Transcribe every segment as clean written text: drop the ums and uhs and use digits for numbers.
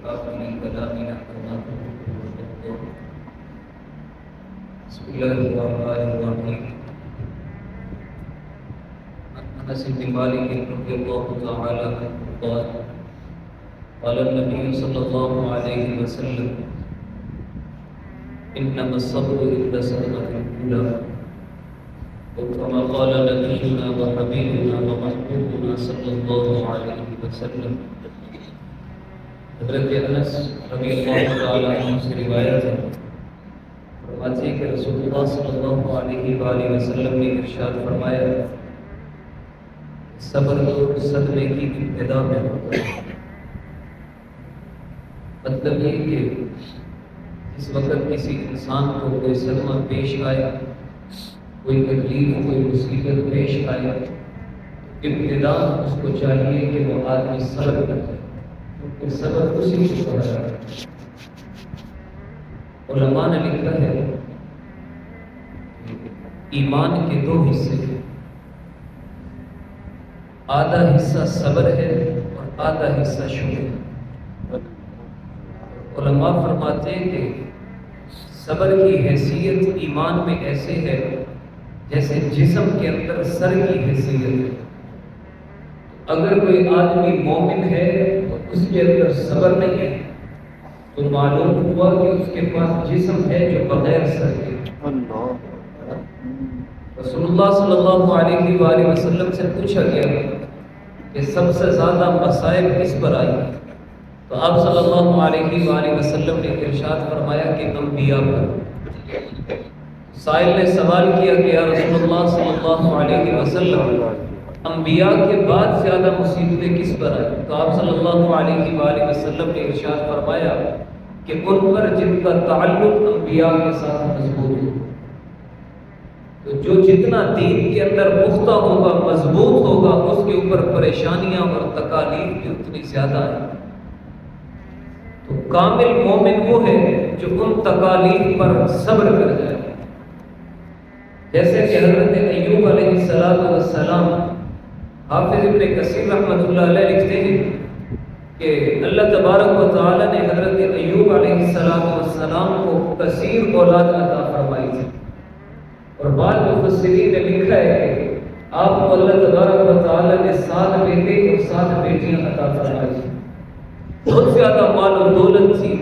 آخر كلامنا كما بسم الله الرحمن الرحيم. عن انس بن مالك رضي الله تعالى عنه قال قال النبي صلى الله عليه وسلم انما الصبر عند صدمة الاولى، وكما قال نبينا وحبيبنا ومحبوبنا صلی اللہ علیہ وسلم. حضرت انس رضی اللہ تعالیٰ عنہ سے روایت ہے، فرماتے ہیں کہ رسول اللہ صلی اللہ علیہ وآلہ وسلم نے ارشاد فرمایا، صبر تو صدمے کی ابتدا میں ہوتا ہے. مطلب یہ کہ اس وقت کسی انسان کو کوئی صدمہ پیش آئے، کوئی تکلیف کوئی مصیبت پیش آئے، ابتدا اس کو چاہیے کہ وہ آدمی صبر کرے. صبر اسی کو کہا جاتا ہے. علماء نے لکھا ہے ایمان کے دو حصے، آدھا حصہ صبر ہے اور آدھا حصہ شکر. علماء فرماتے ہیں کہ صبر کی حیثیت ایمان میں ایسے ہے جیسے جسم کے اندر سر کی حیثیت ہے. اگر کوئی آدمی مومن ہے اور اس کے اندر صبر نہیں ہے تو معلوم ہوا کہ اس کے پاس جسم ہے جو بغیر سر کے. رسول اللہ صلی اللہ علیہ وآلہ وسلم سے پوچھا گیا کہ سب سے زیادہ مصائب کس پر آئی، تو آپ صلی اللہ علیہ وآلہ وسلم نے ارشاد فرمایا کہ انبیاء پر. سائل نے سوال کیا کہ یا رسول اللہ صلی اللہ علیہ وسلم، انبیاء کے بعد زیادہ مصیبتیں کس پر آئیں؟ تو آپ صلی اللہ علیہ وآلہ وسلم نے ارشاد فرمایا کہ ان پر جن کا تعلق انبیاء کے ساتھ مضبوط ہو. تو جو جتنا دین کے اندر پختہ ہوگا، مضبوط ہوگا، اس کے اوپر پریشانیاں اور تکالیف بھی اتنی زیادہ ہیں. تو کامل مومن وہ ہے جو ان تکالیف پر صبر کر جائے. جیسے کہ حضرت ایوب علیہ السلام، حافظ ابن کثیر رحمۃ اللہ علیہ لکھتے ہیں کہ اللہ تبارک و تعالی نے حضرت ایوب علیہ السلام کو کثیر اولاد عطا فرمائی تھی. اور بعض مفسرین نے لکھا ہے کہ آپ کو اللہ تبارک و تعالی نے 7 بیٹے اور 7 بیٹیاں عطا فرمائی تھی. بہت زیادہ مال و دولت تھی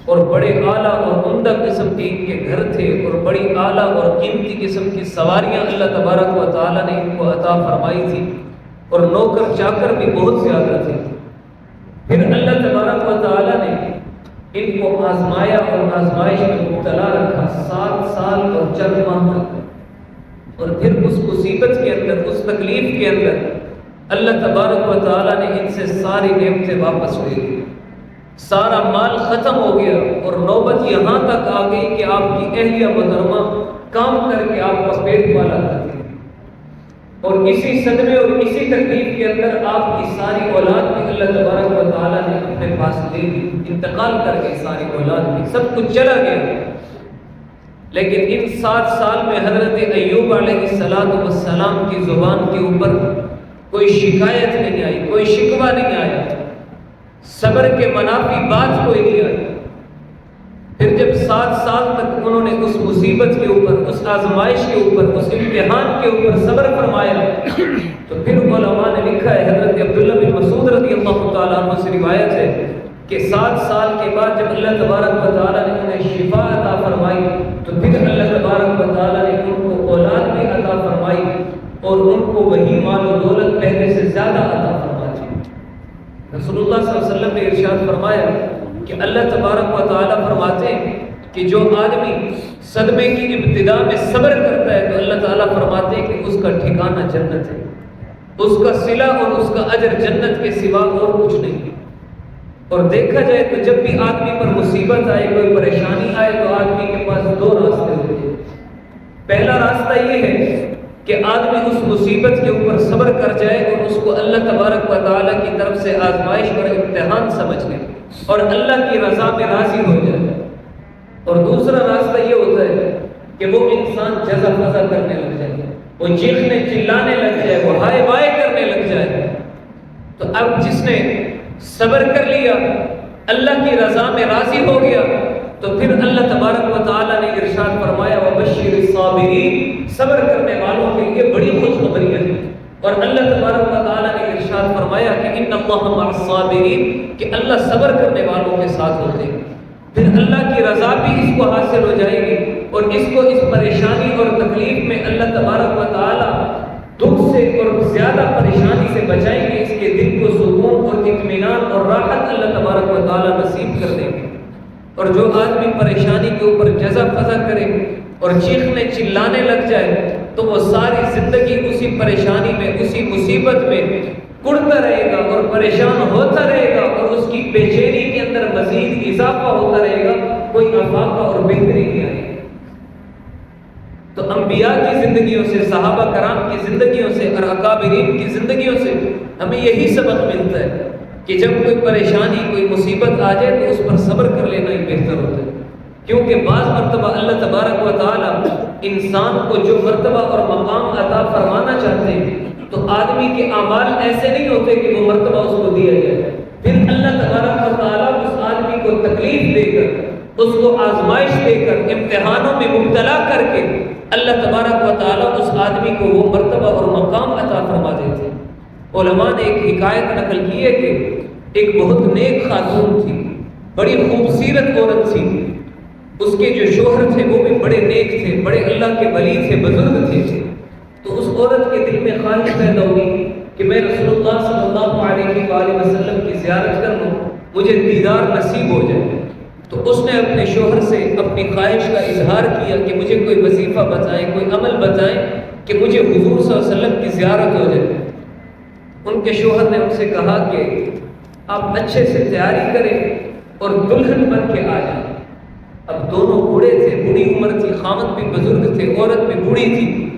اور بڑے اعلیٰ اور عمدہ قسم کے ان کے گھر تھے اور بڑی اعلیٰ اور قیمتی قسم کی سواریاں اللہ تبارک و تعالی نے ان کو عطا فرمائی تھی اور نوکر چاکر بھی بہت زیادہ تھے. پھر اللہ تبارک و تعالی نے ان کو آزمایا اور آزمائش میں مبتلا رکھا 7 سال اور چند ماہ تک. اور پھر اس مصیبت کے اندر، اس تکلیف کے اندر اللہ تبارک و تعالی نے ان سے ساری نعمتیں واپس لے لی. سارا مال ختم ہو گیا اور نوبت یہاں تک آ گئی کہ آپ کی اہلیہ محترمہ کام کر کے آپ کا پیٹ پالا کرتی. اور اسی صدمے اور اسی تکلیف کے اندر آپ کی ساری اولاد بھی اللہ تبارک و تعالی نے اپنے پاس لے لی. انتقال کر کے ساری اولاد بھی سب کچھ چلا گیا. لیکن ان 7 سال میں حضرت ایوب علیہ السلام کی زبان کے اوپر کوئی شکایت نہیں آئی، کوئی شکوہ نہیں آیا، صبر کے منافی بات کوئی نہیں آئی. پھر جب 7 سال تک انہوں نے اس مصیبت کے اوپر، اس آزمائش کے اوپر، اس امتحان کے اوپر صبر فرمایا تو پھر علماء نے لکھا ہے، حضرت عبداللہ بن مسعود رضی اللہ تعالیٰ عنہ سے روایت ہے کہ 7 سال کے بعد جب اللہ تبارک و تعالیٰ نے انہیں شفا عطا فرمائی تو پھر اللہ تبارک و تعالیٰ نے ان کو اولاد بھی عطا فرمائی اور ان کو وہی مال و دولت پہلے سے زیادہ عطا فرمائی. رسول اللہ صلی اللہ علیہ وسلم نے ارشاد فرمایا کہ اللہ تبارک و تعالیٰ فرماتے ہیں کہ جو آدمی صدمے کی ابتدا میں صبر کرتا ہے تو اللہ تعالیٰ فرماتے ہیں کہ اس کا ٹھکانہ جنت ہے، اس کا صلہ اور اس کا اجر جنت کے سوا اور کچھ نہیں. اور دیکھا جائے تو جب بھی آدمی پر مصیبت آئے، کوئی پریشانی آئے تو آدمی کے پاس 2 راستے ہوتے ہیں. پہلا راستہ یہ ہے کہ آدمی اس مصیبت کے اوپر صبر کر جائے اور اس کو اللہ تبارک و تعالیٰ کی طرف سے آزمائش اور امتحان سمجھ لے اور اللہ کی رضا میں راضی ہو جائے. اور دوسرا راستہ یہ ہوتا ہے کہ وہ انسان جزا فضا کرنے لگ جائے، وہ چیخنے چلانے لگ جائے، وہ ہائے بائے کرنے لگ جائے. تو اب جس نے صبر کر لیا اللہ کی رضا میں راضی ہو گیا تو پھر اللہ تبارک و تعالیٰ نے ارشاد فرمایا وبشر الصابرین، صبر کرنے والوں کے لیے بڑی خوشخبری ہے۔ اور اللہ تبارک و تعالیٰ نے ارشاد فرمایا کہ ان اللہ مع الصابرین، کہ اللہ صبر کرنے والوں کے ساتھ ہوتے ہیں۔ پھر اللہ کی رضا بھی اس کو حاصل ہو جائے گی اور اس کو اس پریشانی اور تکلیف میں اللہ تبارک و تعالیٰ دکھ سے اور زیادہ پریشانی سے بچائیں گے، اس کے دل کو سکون اور اطمینان اور راحت اللہ تبارک و تعالیٰ نصیب کر دیں گے۔ اور جو آدمی پریشانی کے اوپر جزا فضا کرے اور چیخنے چلانے لگ جائے تو وہ ساری زندگی اسی پریشانی میں، اسی مصیبت میں کڑتا رہے گا اور پریشان ہوتا رہے گا اور اس کی بے چینی کے اندر مزید اضافہ ہوتا رہے گا، کوئی افاقہ اور بہتری نہیں آئے گی۔ تو انبیاء کی زندگیوں سے، صحابہ کرام کی زندگیوں سے اور اکابرین کی زندگیوں سے ہمیں یہی سبق ملتا ہے کہ جب کوئی پریشانی، کوئی مصیبت آ جائے تو اس پر صبر کر لینا ہی بہتر ہوتا ہے، کیونکہ بعض مرتبہ اللہ تبارک و تعالیٰ انسان کو جو مرتبہ اور مقام عطا فرمانا چاہتے ہیں تو آدمی کے اعمال ایسے نہیں ہوتے کہ وہ مرتبہ اس کو دیا جائے، پھر اللہ تبارک و تعالیٰ اس آدمی کو تکلیف دے کر، اس کو آزمائش دے کر، امتحانوں میں مبتلا کر کے اللہ تبارک و تعالیٰ اس آدمی کو وہ مرتبہ اور مقام عطا فرما دیتے ہیں۔ علماء نے ایک حکایت نقل کی ہے کہ ایک بہت نیک خاتون تھی، بڑی خوبصورت عورت تھی، اس کے جو شوہر تھے وہ بھی بڑے نیک تھے، بڑے اللہ کے ولی تھے، بزرگ تھے۔ تو اس عورت کے دل میں خواہش پیدا ہوئی کہ میں رسول اللہ صلی اللہ علیہ وآلہ وسلم کی زیارت کر لوں، مجھے دیدار نصیب ہو جائے۔ تو اس نے اپنے شوہر سے اپنی خواہش کا اظہار کیا کہ مجھے کوئی وظیفہ بتائیں، کوئی عمل بتائیں کہ مجھے حضور صلی اللہ علیہ وسلم کی زیارت ہو جائے۔ ان کے شوہر نے ان سے کہا کہ آپ اچھے سے تیاری کریں اور دلہن بن کے آ جائیں۔ اب دونوں بوڑھے تھے، بوڑھی عمر تھی، خامد بھی بزرگ تھے، عورت بھی بوڑھی تھی۔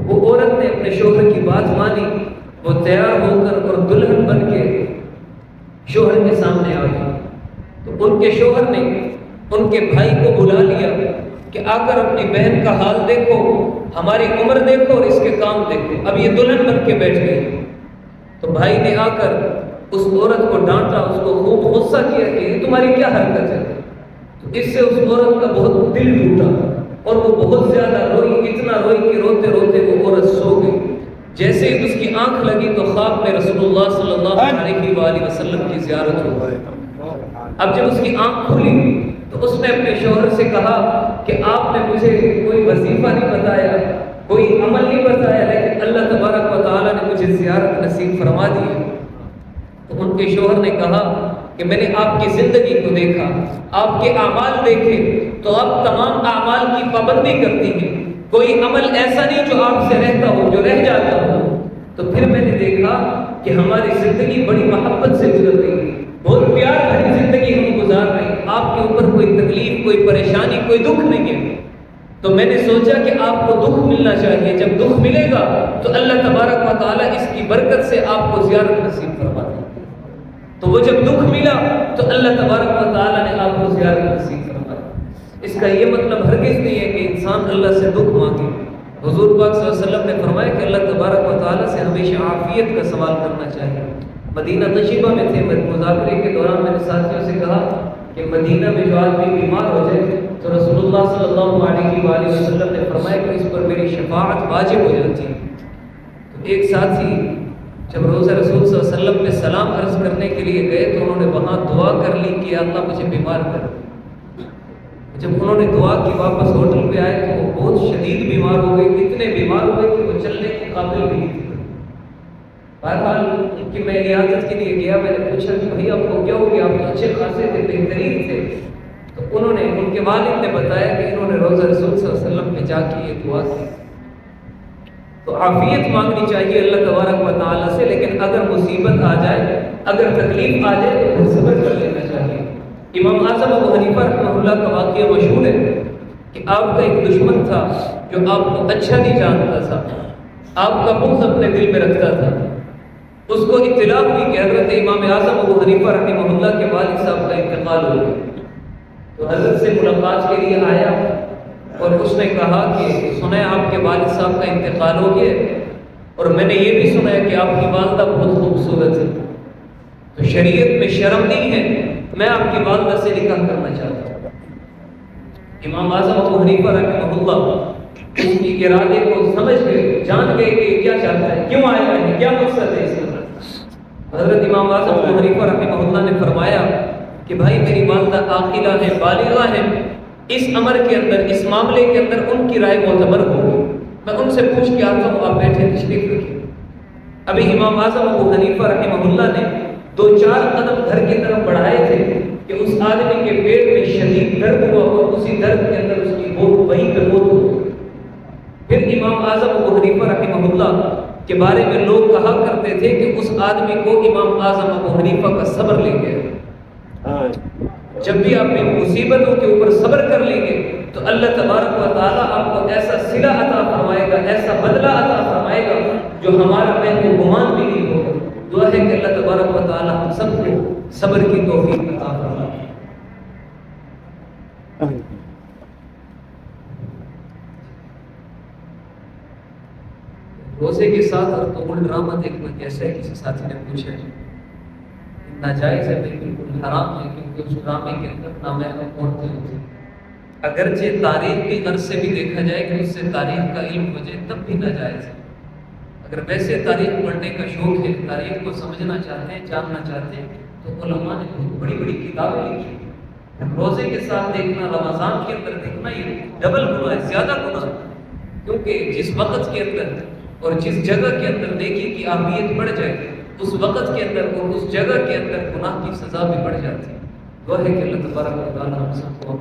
وہ عورت نے اپنے شوہر کی بات مانی، وہ تیار ہو کر اور دلہن بن کے شوہر کے سامنے آ گئی۔ تو ان کے شوہر نے ان کے بھائی کو بلا لیا کہ آ کر اپنی بہن کا حال دیکھو، ہماری عمر دیکھو اور اس کے کام دیکھو، اب یہ دلہن بن کے بیٹھ گئی۔ تو بھائی نے آ کر اس عورت کو ڈانٹا، اس کو خوب غصہ کیا کہ یہ تمہاری کیا حرکت ہے۔ تو اس سے اس عورت کا بہت دل ٹوٹا اور وہ بہت زیادہ روئی، اتنا روئی کہ روتے روتے وہ عورت سو گئی۔ جیسے ہی اس کی آنکھ لگی تو خواب میں رسول اللہ صلی اللہ علیہ وآلہ وسلم کی زیارت ہو گئی۔ اب جب اس کی آنکھ کھلی تو اس نے اپنے شوہر سے کہا کہ آپ نے مجھے کوئی وظیفہ نہیں بتایا، کوئی عمل نہیں بتایا، لیکن اللہ تبارک و تعالیٰ نے مجھے زیارت نصیب فرما دی۔ تو ان کے شوہر نے کہا کہ میں نے آپ کی زندگی کو دیکھا، آپ کے اعمال دیکھے تو آپ تمام اعمال کی پابندی کرتی ہیں، کوئی عمل ایسا نہیں جو آپ سے رہتا ہو، جو رہ جاتا ہو۔ تو پھر میں نے دیکھا کہ ہماری زندگی بڑی محبت سے گزر رہی، بہت پیار بھری زندگی ہم گزار رہے ہیں، آپ کے اوپر کوئی تکلیف، کوئی پریشانی، کوئی دکھ نہیں ہے۔ تو میں نے سوچا کہ آپ کو دکھ ملنا چاہیے، جب دکھ ملے گا تو اللہ تبارک و تعالیٰ اس کی برکت سے آپ کو زیارت نصیب فرما دے۔ تو وہ جب دکھ ملا تو اللہ تبارک و تعالیٰ نے آپ کو زیارت نصیب فرمایا۔ اس کا یہ مطلب ہرگز نہیں ہے کہ انسان اللہ سے دکھ مانگے۔ حضور پاک صلی اللہ علیہ وسلم نے فرمایا کہ اللہ تبارک و تعالیٰ سے ہمیشہ عافیت کا سوال کرنا چاہیے۔ مدینہ طیبہ میں تھے، مذاکرے کے دوران میں نے ساتھیوں سے کہا کہ مدینہ میں جو آدمی بیمار ہو جائے تو رسول اللہ صلی اللہ علیہ وآلہ وسلم نے فرمایا کہ اس پر میری شفاعت واجب ہو جاتی ہے۔ تو ایک ساتھی جب روزہ رسول صلی اللہ علیہ وسلم پہ سلام عرض کرنے کے لیے گئے تو انہوں نے وہاں دعا کر لی کہ اللہ مجھے بیمار کر۔ جب انہوں نے دعا کی واپس ہوٹل پہ آئے تو وہ بہت شدید بیمار ہو گئے، اتنے بیمار ہوئے کہ وہ چلنے کے قابل بھی نہیں تھے۔ بہرحال ان کی میں عیادت کے لیے گیا، میں نے پوچھا کہ بھائی آپ کو کیا ہو گیا، آپ تو اچھے خاصے تھے، بہترین تھے۔ تو انہوں نے، ان کے والد نے بتایا کہ انہوں نے روزہ رسول صلی اللہ علیہ وسلم پہ جا کے یہ دعا کی۔ تو عافیت مانگنی چاہیے اللہ تبارک و تعالیٰ سے، لیکن اگر مصیبت آ جائے، اگر تکلیف آ جائے تو پھر صبر کر لینا چاہیے۔ امام اعظم ابو حنیفہ رحمہ اللہ کا واقعہ مشہور ہے کہ آپ کا ایک دشمن تھا جو آپ کو اچھا نہیں جانتا تھا، آپ کا بغض اپنے دل میں رکھتا تھا۔ اس کو اطلاع ہوئی کہ حضرت امام اعظم ابو حنیفہ رحمہ اللہ کے والد صاحب کا انتقال ہو گیا، تو حضرت سے ملاقات کے لیے آیا اور اس نے کہا کہ سنا آپ کے والد صاحب کا انتقال ہو گیا اور میں نے یہ بھی سنا ہے کہ آپ کی والدہ بہت خوبصورت ہے۔ تو شریعت میں شرم نہیں ہے میں آپ کی والدہ سے نکاح کرنا چاہتا ہوں۔ امام اعظم ابو حنیفہ رحمہ اللہ اس کی ارادے کو سمجھ گئے، جان گئے کہ کیا چاہتا ہے، کیوں آیا ہے، کیا مقصد ہے اس کا۔ حضرت امام اعظم ابو حنیفہ رحمہ اللہ نے فرمایا کہ بھائی میری والدہ عاقلہ ہے، بالغہ ہے، اس امر کے اندر، اس معاملے کے اندر ان کی رائے معتبر ہوگی، میں ان سے پوچھ کے آتا ہوں، آپ بیٹھے تشریف رکھیں۔ ابھی امام اعظم ابو حنیفہ رحمہ اللہ نے 2-4 قدم گھر کی طرف بڑھائے تھے کہ اس آدمی کے پیٹ میں شدید درد ہوا اور اسی درد کے اندر اس کی موت وہیں پہ موت ہو گئی۔ پھر امام اعظم ابو حنیفہ رحمہ اللہ کے بارے میں لوگ کہا کرتے تھے کہ اس آدمی کو امام اعظم ابو حنیفہ کا صبر لے گیا۔ جب بھی آپ نے مصیبتوں کے اوپر صبر کر لیں گے تو اللہ تبارک و تعالیٰ آپ کو ایسا صلہ عطا فرمائے گا، ایسا بدلہ عطا فرمائے گا جو ہمارا محو گمان بھی نہیں ہوگا۔ دعا ہے کہ اللہ تبارک و تعالیٰ ہم سب کو صبر کی توفیق عطا فرمائے۔ روزے کے ساتھ اور طول ڈرامہ دیکھنا کیسا ہے؟ کسی ساتھی نے پوچھا ہے۔ ناجائز ہے، بالکل حرام ہے، کیونکہ اس ڈرامے کے اندر نامحرم عورتیں ہوتی ہیں۔ اگرچہ تاریخ کی غرض سے بھی دیکھا جائے کہ اس سے تاریخ کا علم ہو جائے تب بھی ناجائز ہے۔ اگر ویسے تاریخ پڑھنے کا شوق ہے، تاریخ کو سمجھنا چاہتے ہیں، جاننا چاہتے ہیں، تو علماء نے بہت بڑی بڑی کتابیں لکھی ہیں۔ روزے کے ساتھ دیکھنا، رمضان کے اندر دیکھنا، یہ ڈبل گناہ ہے، زیادہ گناہ ہے، کیونکہ جس وقت کے اندر اور جس جگہ کے اندر نیکی کی اہمیت بڑھ جائے اس وقت کے اندر اور اس جگہ کے اندر گناہ کی سزا بھی بڑھ جاتی ہے۔ دعا ہے کہ اللہ تبارک و تعالیٰ ہم سب کو